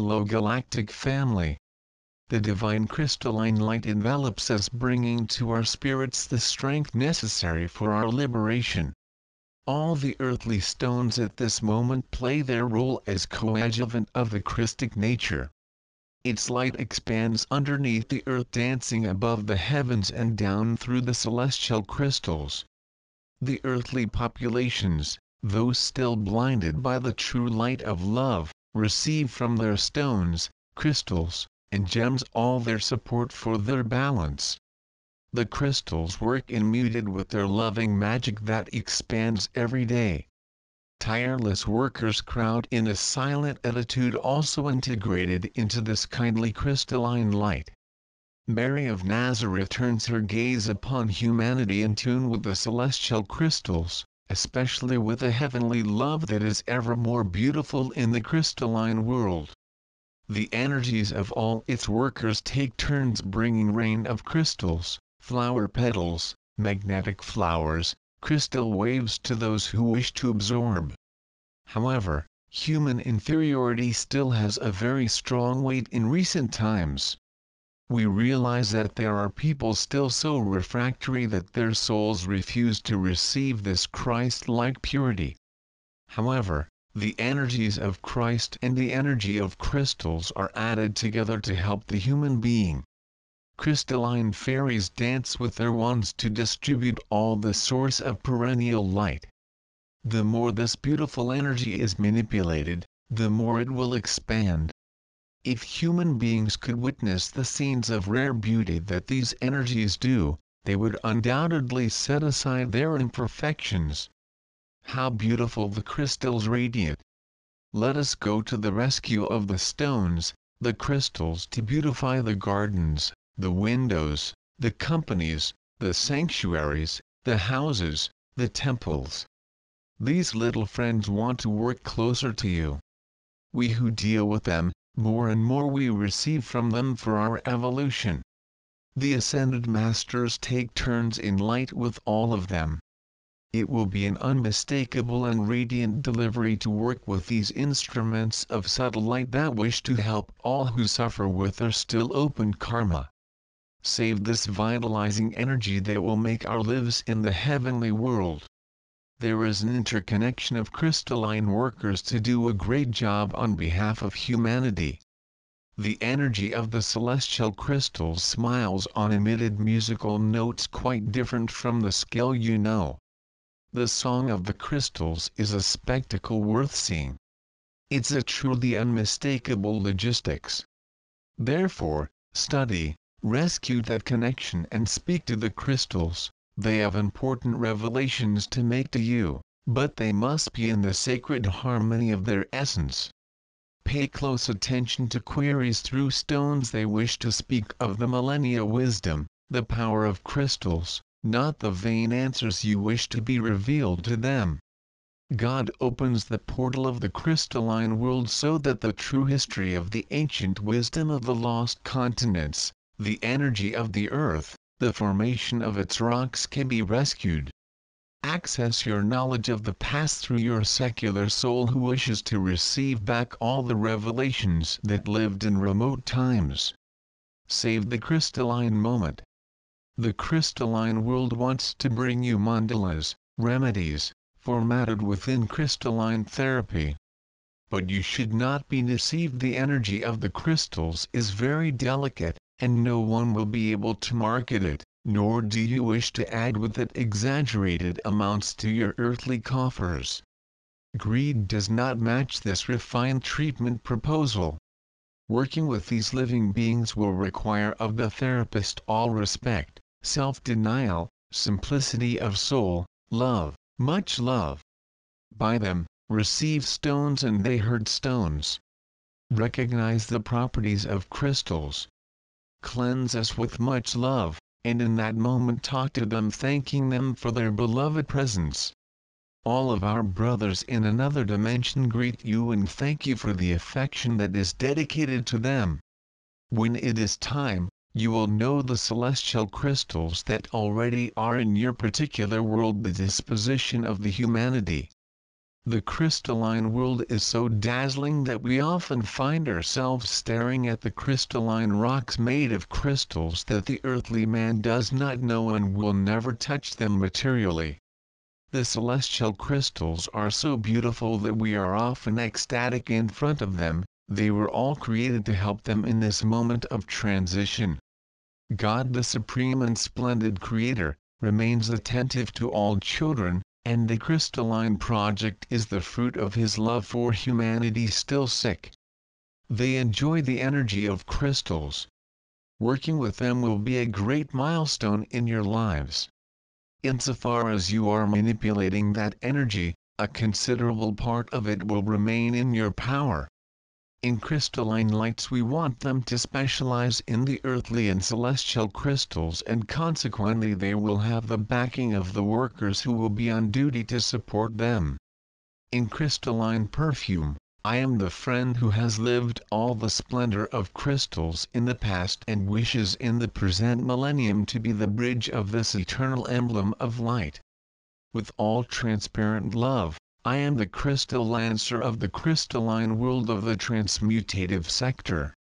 Hello Galactic family. The divine crystalline light envelops us, bringing to our spirits the strength necessary for our liberation. All the earthly stones at this moment play their role as coadjuvant of the Christic nature. Its light expands underneath the earth, dancing above the heavens and down through the celestial crystals. The earthly populations, though still blinded by the true light of love, receive from their stones, crystals, and gems all their support for their balance. The crystals work immuted with their loving magic that expands every day. Tireless workers crowd in a silent attitude, also integrated into this kindly crystalline light. Mary of Nazareth turns her gaze upon humanity in tune with the celestial crystals, especially with a heavenly love that is ever more beautiful in the crystalline world. The energies of all its workers take turns bringing rain of crystals, flower petals, magnetic flowers, crystal waves to those who wish to absorb. However, human inferiority still has a very strong weight in recent times. We realize that there are people still so refractory that their souls refuse to receive this Christ-like purity. However, the energies of Christ and the energy of crystals are added together to help the human being. Crystalline fairies dance with their wands to distribute all the source of perennial light. The more this beautiful energy is manipulated, the more it will expand. If human beings could witness the scenes of rare beauty that these energies do, they would undoubtedly set aside their imperfections. How beautiful the crystals radiate! Let us go to the rescue of the stones, the crystals, to beautify the gardens, the windows, the companies, the sanctuaries, the houses, the temples. These little friends want to work closer to you. We who deal with them, more and more we receive from them for our evolution. The Ascended Masters take turns in light with all of them. It will be an unmistakable and radiant delivery to work with these instruments of subtle light that wish to help all who suffer with their still open karma. Save this vitalizing energy that will make our lives in the heavenly world. There is an interconnection of crystalline workers to do a great job on behalf of humanity. The energy of the celestial crystals smiles on emitted musical notes quite different from the scale you know. The song of the crystals is a spectacle worth seeing. It's a truly unmistakable logistics. Therefore, study, rescue that connection and speak to the crystals. They have important revelations to make to you, but they must be in the sacred harmony of their essence. Pay close attention to queries through stones. They wish to speak of the millennia wisdom, the power of crystals, not the vain answers you wish to be revealed to them. God opens the portal of the crystalline world so that the true history of the ancient wisdom of the lost continents, the energy of the earth, the formation of its rocks can be rescued. Access your knowledge of the past through your secular soul who wishes to receive back all the revelations that lived in remote times. Save the crystalline moment. The crystalline world wants to bring you mandalas, remedies, formatted within crystalline therapy. But you should not be deceived. The energy of the crystals is very delicate, and no one will be able to market it, nor do you wish to add with it exaggerated amounts to your earthly coffers. Greed does not match this refined treatment proposal. Working with these living beings will require of the therapist all respect, self-denial, simplicity of soul, love, much love. Buy them, receive stones and they herd stones. Recognize the properties of crystals. Cleanse us with much love, and in that moment talk to them, thanking them for their beloved presence. All of our brothers in another dimension greet you and thank you for the affection that is dedicated to them. When it is time, you will know the celestial crystals that already are in your particular world, the disposition of the humanity. The crystalline world is so dazzling that we often find ourselves staring at the crystalline rocks made of crystals that the earthly man does not know and will never touch them materially. The celestial crystals are so beautiful that we are often ecstatic in front of them. They were all created to help them in this moment of transition. God, the supreme and splendid creator, remains attentive to all children, and the crystalline project is the fruit of his love for humanity still sick. They enjoy the energy of crystals. Working with them will be a great milestone in your lives. Insofar as you are manipulating that energy, a considerable part of it will remain in your power. In crystalline lights we want them to specialize in the earthly and celestial crystals, and consequently they will have the backing of the workers who will be on duty to support them. In crystalline perfume, I am the friend who has lived all the splendor of crystals in the past and wishes in the present millennium to be the bridge of this eternal emblem of light. With all transparent love, I am the crystal lancer of the crystalline world of the transmutative sector.